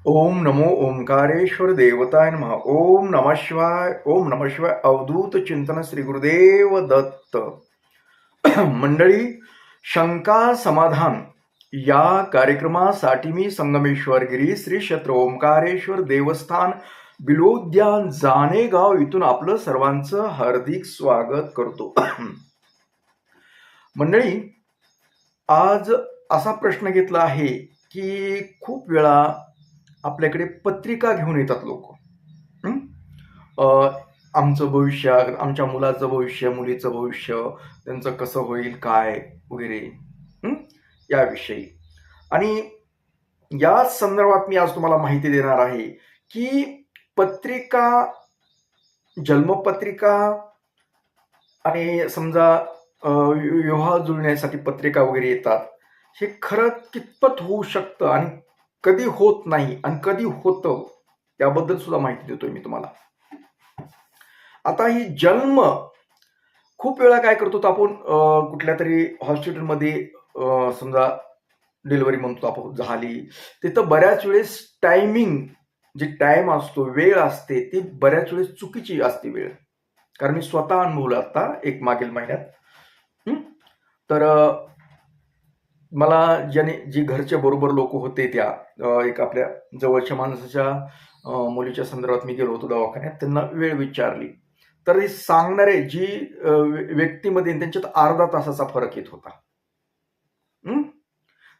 ओम नमो ओंकारेश्वर देवताय नमः. ओम नमः शिवाय. ओम नमः शिवाय. अवधूत चिंतन श्री गुरुदेव दत्त. मंडळी, शंका समाधान या कार्यक्रमासाठी मी संगमेश्वर गिरी श्री क्षेत्र ओंकारेश्वर देवस्थान बिलोद्यान जानेगाव इथून आपलं सर्वांचं हार्दिक स्वागत करतो. मंडळी, आज असा प्रश्न घेतला आहे की खूप वेळा आपल्याकडे पत्रिका घेऊन येतात लोक. आमचं भविष्य, आमच्या मुलाचं भविष्य, मुलीचं भविष्य, त्यांचं कसं होईल, काय वगैरे याविषयी. आणि या संदर्भात मी आज तुम्हाला माहिती देणार आहे की पत्रिका, जन्मपत्रिका आणि समजा विवाह जुळण्यासाठी पत्रिका वगैरे येतात, हे खरं कितपत होऊ शकतं आणि कधी होत नाही आणि कधी होतं त्याबद्दल सुद्धा माहिती देतोय मी तुम्हाला. आता ही जन्म, खूप वेळा काय करतो आपण, कुठल्या तरी हॉस्पिटलमध्ये समजा डिलिव्हरी म्हणतो आपण झाली, तिथं बऱ्याच वेळेस टायमिंग, जी टाइम असतो, वेळ असते, ती बऱ्याच वेळेस चुकीची असते वेळ. कारण मी स्वतः अनुभवलं आता एक मागील महिन्यात. तर मला जी घरच्या बरोबर लोक होते, त्या एक आपल्या जवळच्या माणसाच्या मुलीच्या संदर्भात मी गेलो होतो दवाखान्यात. त्यांना वेळ विचारली तर हे सांगणारे जी व्यक्तीमध्ये त्यांच्यात अर्धा तासाचा फरक येत होता.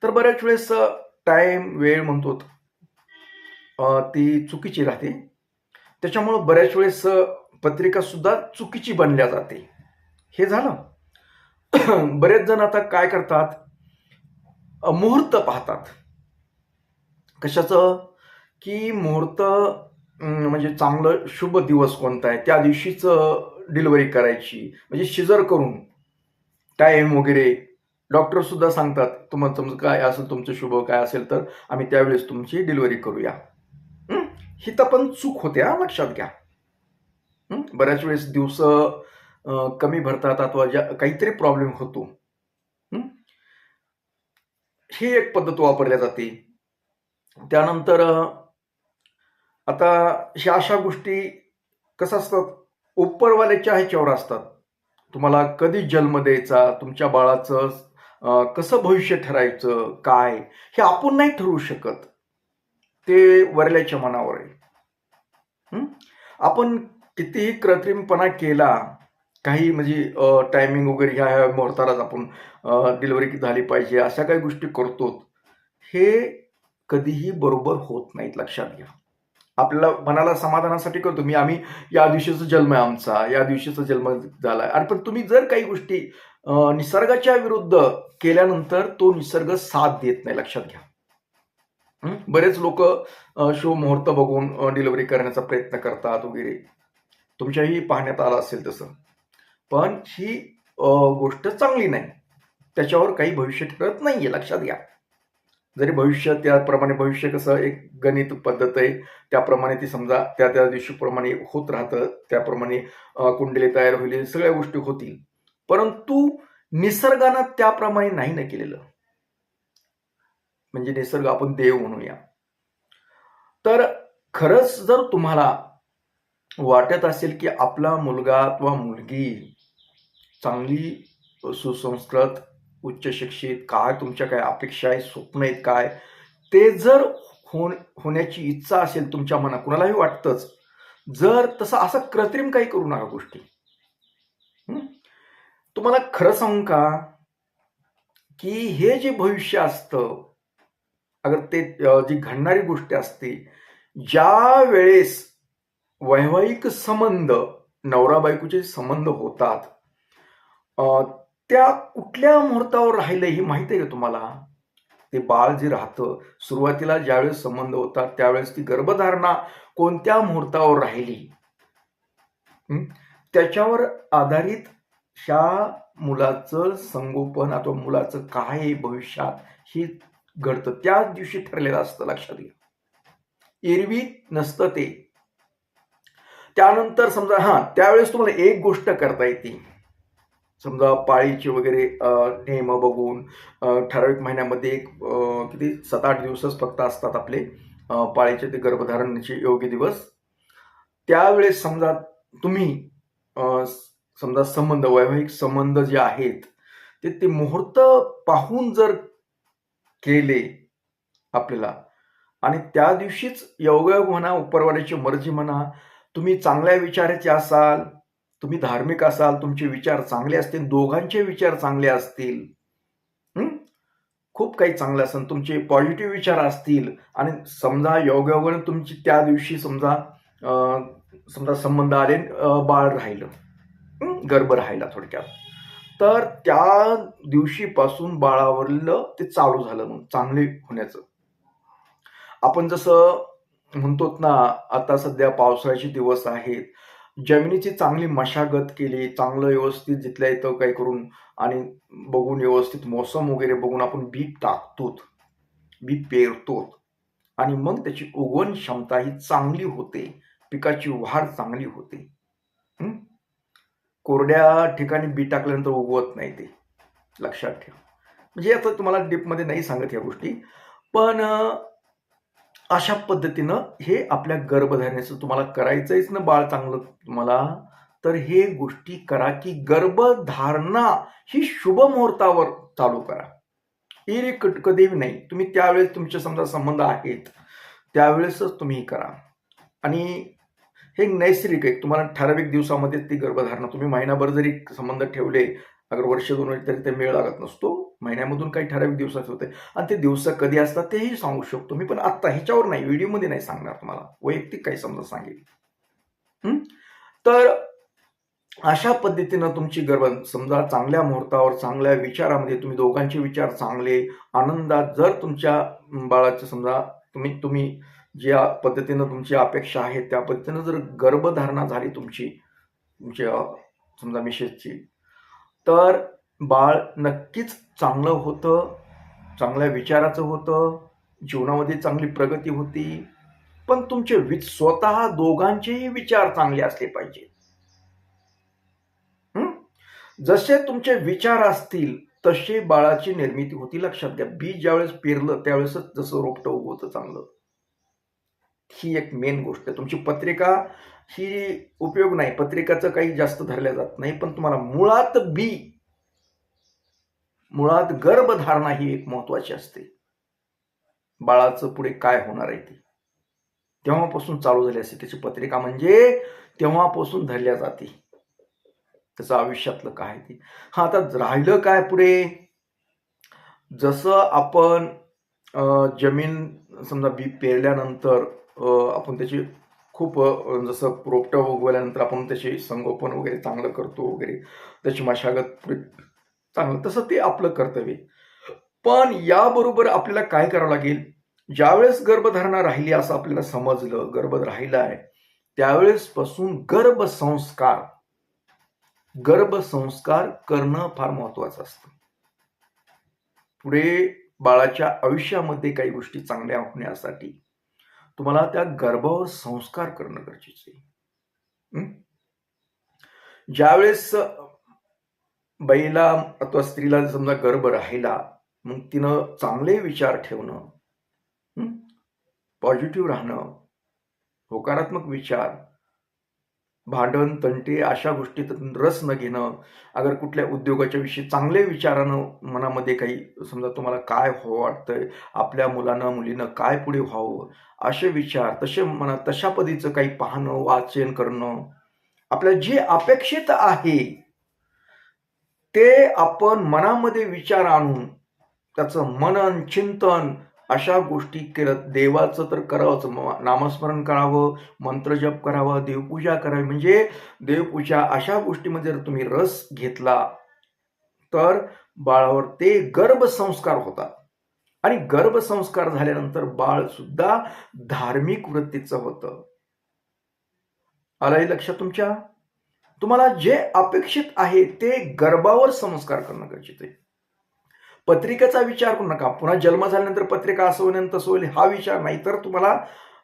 तर बऱ्याच वेळेस टाइम, वेळ म्हणतो ती चुकीची राहते. त्याच्यामुळं बऱ्याच वेळेस पत्रिका सुद्धा चुकीची बनल्या जाते. हे झालं. बरेच जण आता काय करतात, मुहूर्त पाहतात. कशाचं? की मुहूर्त म्हणजे चांगलं शुभ दिवस कोणता आहे, त्या दिवशीच डिलिव्हरी करायची, म्हणजे शिजर करून टाइम वगैरे. डॉक्टर सुद्धा सांगतात, तुमचं काय असेल, तुमचं शुभ काय असेल तर आम्ही त्यावेळेस तुमची डिलिव्हरी करूया. ही तर पण चूक होते, हा लक्षात घ्या. बऱ्याच वेळेस दिवस कमी भरतात अथवा काहीतरी प्रॉब्लेम होतो. ही एक पद्धत वापरल्या जाते. त्यानंतर आता ह्या अशा गोष्टी कसं असतात, उपरवाल्याच्या ह्याच्यावर असतात. तुम्हाला कधी जन्म द्यायचा, तुमच्या बाळाचं कसं भविष्य ठरायचं, काय, हे आपण नाही ठरवू शकत. ते वरल्याच्या मनावर आहे. आपण कितीही कृत्रिमपणा केला, काही म्हणजे टायमिंग वगैरे ह्या मुहूर्तालाच आपण डिलिव्हरी झाली पाहिजे, अशा काही गोष्टी करतो, हे कधीही बरोबर होत नाहीत, लक्षात घ्या. आपल्याला मनाला समाधानासाठी करतो मी, आम्ही या दिवशीचा जन्म आहे आमचा, या दिवशीचा जन्म झालाय. आणि पण तुम्ही जर काही गोष्टी निसर्गाच्या विरुद्ध केल्यानंतर तो निसर्ग साथ देत नाही, लक्षात घ्या. बरेच लोक शुभ मुहूर्त बघून डिलिव्हरी करण्याचा प्रयत्न करतात वगैरे. तुमच्याही पाहण्यात आलं असेल तसं. पण ही गोष्ट चांगली नाही. त्याच्यावर काही भविष्य ठरत नाहीये, लक्षात घ्या. जरी भविष्य, त्याप्रमाणे भविष्य कसं एक गणित पद्धत आहे, त्याप्रमाणे ती समजा त्या त्या दिवशीप्रमाणे होत राहतं, त्याप्रमाणे कुंडली तयार होईल, सगळ्या गोष्टी होतील. परंतु निसर्गानं त्याप्रमाणे नाही ना केलेलं. म्हणजे निसर्ग आपण देव म्हणूया. तर खरंच जर तुम्हाला वाटत असेल की आपला मुलगा अथवा मुलगी चांगली, सुसंस्कृत, उच्च शिक्षित, काय तुमच्या काय अपेक्षा आहेत, स्वप्न आहेत, काय ते जर होण्याची इच्छा असेल तुमच्या मनात, कुणालाही वाटतंच, जर तसं असं कृत्रिम काही करू नका गोष्टी. तुम्हाला खरं सांगू का, की हे जे भविष्य असतं, अगर ते जी घडणारी गोष्ट असते, ज्या वेळेस वैवाहिक संबंध, नवरा बायकोचे संबंध होतात, त्या कुठल्या मुहूर्तावर राहिलं हे माहिती आहे का तुम्हाला? ते बाळ जे राहतं, सुरुवातीला ज्यावेळेस संबंध होतात त्यावेळेस ती गर्भधारणा कोणत्या मुहूर्तावर राहिली, त्याच्यावर आधारित ह्या मुलाचं संगोपन अथवा मुलाचं काय भविष्यात हे घडतं, त्याच दिवशी ठरलेलं असतं, लक्षात घ्या. एरवी नसतं ते. त्यानंतर समजा त्यावेळेस तुम्हाला एक गोष्ट करता येते, समजा पाळीचे वगैरे नियम बघून ठराविक महिन्यामध्ये एक किती 7-8 दिवसच फक्त असतात आपले पाळीचे ते गर्भधारणेचे योग्य दिवस. त्यावेळेस समजा तुम्ही समजा संबंध, वैवाहिक संबंध जे आहेत ते मुहूर्त पाहून जर केले आपल्याला, आणि त्या दिवशीच योगायोग म्हणा, उपरवाड्याची मर्जी म्हणा, तुम्ही चांगल्या विचाराचे असाल, तुम्ही धार्मिक असाल, तुमचे विचार चांगले असतील, दोघांचे विचार चांगले असतील, खूप काही चांगलं असेल, तुमचे पॉझिटिव्ह विचार असतील, आणि समजा योगायोगाने तुमची त्या दिवशी समजा संबंध आले, बाळ राहिलं, गर्भ राहिला थोडक्यात, तर त्या दिवशीपासून बाळावरलं ते चालू झालं मग चांगले होण्याचं. आपण जसं म्हणतो ना, आता सध्या पावसाळ्याचे दिवस आहेत, जमिनीची चांगली मशागत केली, चांगलं व्यवस्थित जिथल्या इथं काही करून आणि बघून व्यवस्थित मोसम वगैरे बघून आपण बी टाकतो, बी पेरतो, आणि मग त्याची उगवण क्षमता ही चांगली होते, पिकाची वाढ चांगली होते. कोरड्या ठिकाणी बी टाकल्यानंतर उगवत नाही, ते लक्षात ठेवा. म्हणजे आता तुम्हाला डीपमध्ये नाही सांगत या गोष्टी, पण अशा पद्धतीनं हे आपल्या गर्भधारणेचं तुम्हाला करायचंच ना बाळ चांगलं तुम्हाला, तर हे गोष्टी करा की गर्भधारणा ही शुभ मुहूर्तावर चालू करा. कधीही नाही. तुम्ही त्यावेळेस तुमचे समजा संबंध आहेत त्यावेळेसच तुम्ही करा. आणि हे नैसर्गिक आहे. तुम्हाला ठराविक दिवसामध्ये ती गर्भधारणा, तुम्ही महिनाभर जरी संबंध ठेवले, अगर वर्ष 2 वर्ष तरी ते मेळ लागत नसतो. महिन्यामधून काही ठराविक दिवसात होते, आणि ते दिवस कधी असतात तेही सांगू शकतो मी, पण आता ह्याच्यावर नाही, व्हिडिओमध्ये नाही सांगणार तुम्हाला, वैयक्तिक काही समजा सांगेल. तर अशा पद्धतीनं तुमची गर्भ समजा चांगल्या मुहूर्तावर, चांगल्या विचारामध्ये, तुम्ही दोघांचे विचार चांगले, आनंदात, जर तुमच्या बाळाचं समजा तुम्ही ज्या पद्धतीनं तुमची अपेक्षा आहे त्या पद्धतीनं जर गर्भधारणा झाली तुमच्या समजा मिसेसची, तर बाळ नक्कीच चांगलं होतं, चांगल्या विचाराचं होतं, जीवनामध्ये चांगली प्रगती होती. पण तुमचे स्वतः दोघांचेही विचार चांगले असले पाहिजे. जसे तुमचे विचार असतील तसे बाळाची निर्मिती होती. लक्षात घ्या, बीज ज्यावेळेस पेरलं त्यावेळेसच जसं रोपटं उगवतं चांगलं. ही एक मेन गोष्ट आहे. तुमची पत्रिका ही उपयोग नाही, पत्रिकाचं काही जास्त धरल्या जात नाही, पण तुम्हाला मुळात गर्भधारणा ही एक महत्वाची असते. बाळाचं पुढे काय होणार आहे ते तेव्हापासून चालू झाली असते त्याची पत्रिका, म्हणजे तेव्हापासून धरल्या जाते त्याचं आयुष्यातलं काय ते. आता राहिलं काय पुढे, जसं आपण जमीन समजा बी पेरल्यानंतर आपण त्याची खूप जसं रोपटं उगवल्यानंतर आपण त्याचे संगोपन वगैरे चांगलं करतो वगैरे, त्याची मशागत चांगलं, तसं ते आपलं कर्तव्य. पण याबरोबर आपल्याला काय करावं लागेल, ज्यावेळेस गर्भधारणा राहिली असं आपल्याला समजलं, गर्भ राहिला आहे, त्यावेळेस पासून गर्भसंस्कार करणं फार महत्वाचं असतं. पुढे बाळाच्या आयुष्यामध्ये काही गोष्टी चांगल्या होण्यासाठी तुम्हाला त्या गर्भावर संस्कार करणं गरजेचं आहे. ज्यावेळेस बाईला अथवा स्त्रीला समजा गर्भ राहिला, मग तिनं चांगले विचार ठेवणं, पॉझिटिव्ह राहणं, होकारात्मक विचार, भांडण तंटे अशा गोष्टीत रस न घेणं, अगर कुठल्या उद्योगाच्या विषयी चांगले विचारानं मनामध्ये काही समजा तुम्हाला काय वाटतंय, आपल्या मुलानं मुलीनं काय पुढे व्हावं असे विचार, तशा पद्धतीचं काही पाहणं, वाचन करणं, आपल्याला जे अपेक्षित आहे ते आपण मनामध्ये विचार आणून त्याचं मनन चिंतन अशा गोष्टी केलं. देवाचं तर करावंच, नामस्मरण करावं, मंत्रजप करावा, देवपूजा करावी. म्हणजे देवपूजा अशा गोष्टीमध्ये जर तुम्ही रस घेतला तर बाळावर ते गर्भसंस्कार होतात, आणि गर्भसंस्कार झाल्यानंतर बाळ सुद्धा धार्मिक वृत्तीचं होतं. आलंय लक्षात तुमच्या? तुम्हाला जे अपेक्षित आहे ते गर्भावर संस्कार करणं गरजेचं आहे. पत्रिकेचा विचार करू नका, पुन्हा जन्म झाल्यानंतर पत्रिका असं होईल तसं होईल हा विचार नाही, तर तुम्हाला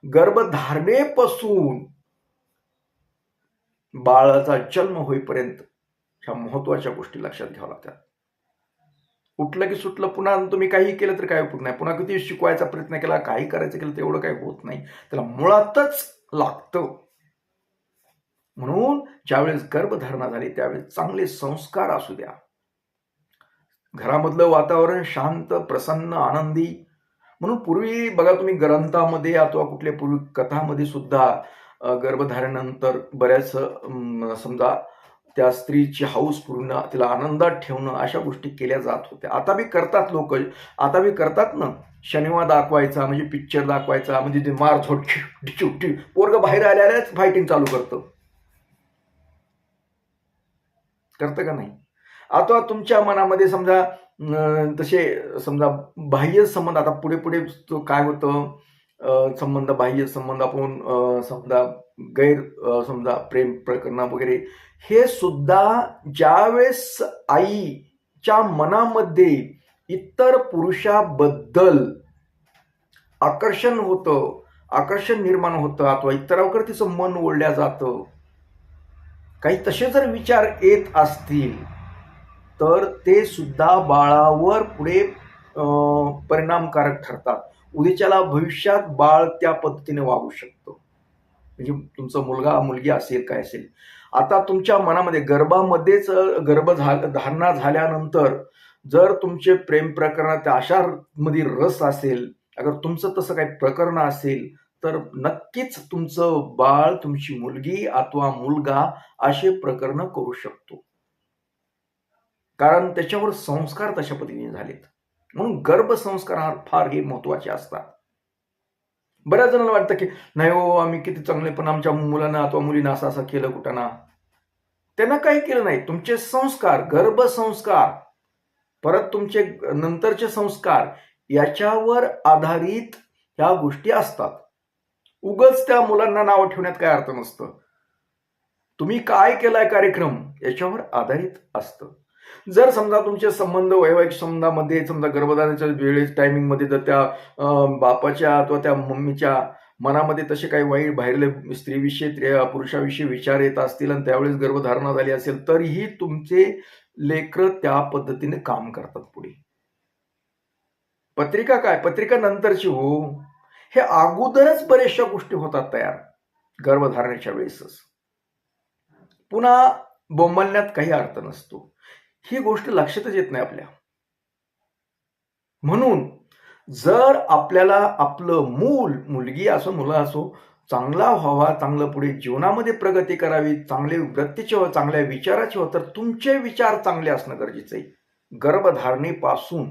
गर्भधारणेपासून बाळाचा जन्म होईपर्यंत ह्या महत्वाच्या गोष्टी लक्षात घ्याव्या लागतात. उठलं की सुटलं, पुन्हा तुम्ही काही केलं तर काही उपयोग नाही. पुन्हा किती शिकवायचा प्रयत्न केला, काही करायचं केलं तर एवढं काही होत नाही. त्याला मुळातच लागतं. म्हणून ज्यावेळेस गर्भधारणा झाली त्यावेळेस चांगले संस्कार असू द्या, घरामधलं वातावरण शांत, प्रसन्न, आनंदी. म्हणून पूर्वी बघा तुम्ही ग्रंथामध्ये अथवा कुठल्या पूर्वी कथामध्ये सुद्धा गर्भधारणेनंतर बऱ्याच समजा त्या स्त्रीची हौस पूर्ण, तिला आनंदात ठेवणं, अशा गोष्टी केल्या जात होत्या. आता बी करतात लोक, आता बी करतात ना. शनिवार दाखवायचा म्हणजे पिक्चर दाखवायचा म्हणजे ते मारझोड, पोरग बाहेर आल्यालाच फायटिंग चालू करतं का नाही? आता तुमच्या मनामध्ये समजा तसे समजा बाह्य संबंध, आता पुढे पुढे काय होतं, संबंध, बाह्य संबंध, आपण समजा गैर समजा प्रेम प्रकरण वगैरे, हे सुद्धा ज्यावेळेस आईच्या मनामध्ये इतर पुरुषाबद्दल आकर्षण होतं, आकर्षण निर्माण होतं अथवा इतरांकडे तिचं मन ओढल्या जातं, काही तसे जर विचार येत असतील तर ते सुद्धा बाळावर पुढे परिणामकारक ठरतात. उद्याच्याला भविष्यात बाळ त्या पद्धतीने वागू शकतं. म्हणजे तुमचा मुलगा मुलगी असेल काय असेल, आता तुमच्या मनामध्ये गर्भामध्येच गर्भधारणा झाल्यानंतर जर तुमचे प्रेम प्रकरणात अशा मध्ये रस असेल, अगर तुमचं तसं काही प्रकरण असेल, तर नक्कीच तुमचं बाळ, तुमची मुलगी अथवा मुलगा असे प्रकरण करू शकतो. कारण त्याच्यावर संस्कार तशा पद्धतीने झालेत. म्हणून गर्भसंस्कार फार हे महत्वाचे असतात. बऱ्याच जणांना वाटतं की नाही हो, आम्ही किती चांगले, पण आमच्या मुलांना अथवा मुलींना असं असं केलं कुठं ना. त्यांना काही केलं नाही. तुमचे संस्कार, गर्भसंस्कार, परत तुमचे नंतरचे संस्कार, याच्यावर आधारित ह्या गोष्टी असतात. उगाच त्या मुलांना नाव ठेवण्यात काय अर्थ नसतं. तुम्ही काय केलाय कार्यक्रम याच्यावर आधारित असतं. जर समजा तुमचे संबंध वैवाहिक संबंधामध्ये समजा गर्भधारणाच्या वेळेस टायमिंगमध्ये जर त्या बापाच्या अथवा त्या मम्मीच्या मनामध्ये तसे काही वाईट बाहेरले स्त्रीविषयी पुरुषाविषयी विचार येत असतील आणि त्यावेळेस गर्भधारणा झाली असेल, तरीही तुमचे लेकरं त्या पद्धतीने काम करतात पुढे. पत्रिका काय, पत्रिका नंतरची हो, हे अगोदरच बऱ्याचशा गोष्टी होतात तयार गर्भधारणेच्या वेळेसच. पुन्हा बोंबलण्यात काही अर्थ नसतो. ही गोष्ट लक्षातच येत नाही आपल्या. म्हणून जर आपल्याला आपलं मूल, मुलगी असो मुलं असो, चांगला व्हावा, चांगलं पुढे जीवनामध्ये प्रगती करावी, चांगले वृत्तीचे व चांगल्या विचाराचे हो, तर तुमचे विचार चांगले असणं गरजेचं आहे. गर्भधारणेपासून.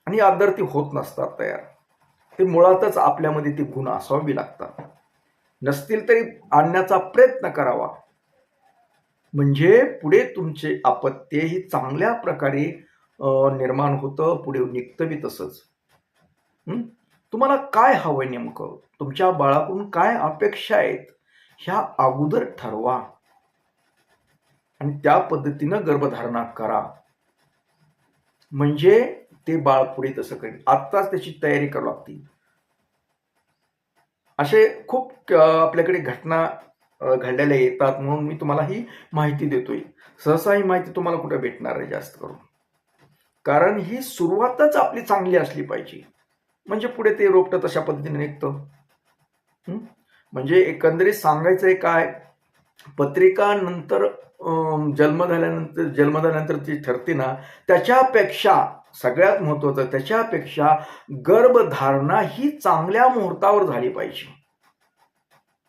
आणि आदर ती होत नसतात तयार. ते मुळातच आपल्यामध्ये ती गुण असावी लागतात. नसतील तरी आणण्याचा प्रयत्न करावा. म्हणजे पुढे तुमचे अपत्य ही चांगल्या प्रकारे निर्माण होतं, पुढे निघतं बी तसंच. तुम्हाला काय हवंय नेमकं, तुमच्या बाळाकडून काय अपेक्षा आहेत, ह्या अगोदर ठरवा आणि त्या पद्धतीनं गर्भधारणा करा. म्हणजे ते बाळ पुढे तसं करेल. आत्ताच त्याची तयारी करावी लागते. असे खूप आपल्याकडे घटना घडलेल्या येतात, म्हणून मी तुम्हाला ही माहिती देतोय. सहसा ही माहिती तुम्हाला कुठे भेटणार आहे जास्त करून, कारण ही सुरुवातच आपली चांगली असली पाहिजे. म्हणजे पुढे ते रोपटं तशा पद्धतीने निघतं. म्हणजे एकंदरीत सांगायचंय काय, पत्रिका नंतर जन्म झाल्यानंतर जी ठरते ना, त्याच्यापेक्षा सगळ्यात महत्वाचं, त्याच्यापेक्षा गर्भधारणा ही चांगल्या मुहूर्तावर झाली पाहिजे.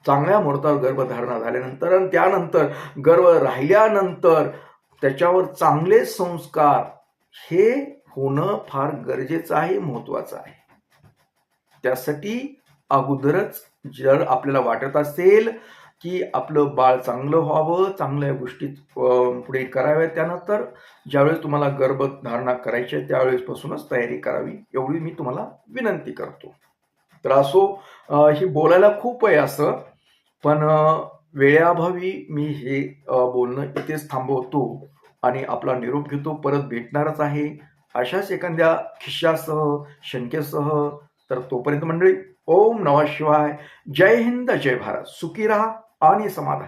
चांगल्या मुहूर्तावर गर्भधारणा झाल्यानंतर आणि त्यानंतर गर्भ राहिल्यानंतर त्याच्यावर चांगले संस्कार हे होणं फार गरजेचं आहे, महत्वाचं आहे. त्यासाठी अगोदरच जर आपल्याला वाटत असेल की आपलं बाळ चांगलं व्हावं, चांगल्या गोष्टी पुढे कराव्या, त्यानंतर ज्यावेळेस तुम्हाला गर्भधारणा करायची आहे त्यावेळेसपासूनच तयारी करावी, एवढी मी तुम्हाला विनंती करतो. तर असो, ही बोलायला खूप आहे असं, पण वेळेअभावी मी हे बोलणं इथेच थांबवतो आणि आपला निरोप घेतो. परत भेटणारच आहे अशाच एखाद्या खिश्यासह, शंकेसह. तर तोपर्यंत मंडळी, ओम नमः शिवाय. जय हिंद, जय भारत. सुखी राहा आणि समाधान.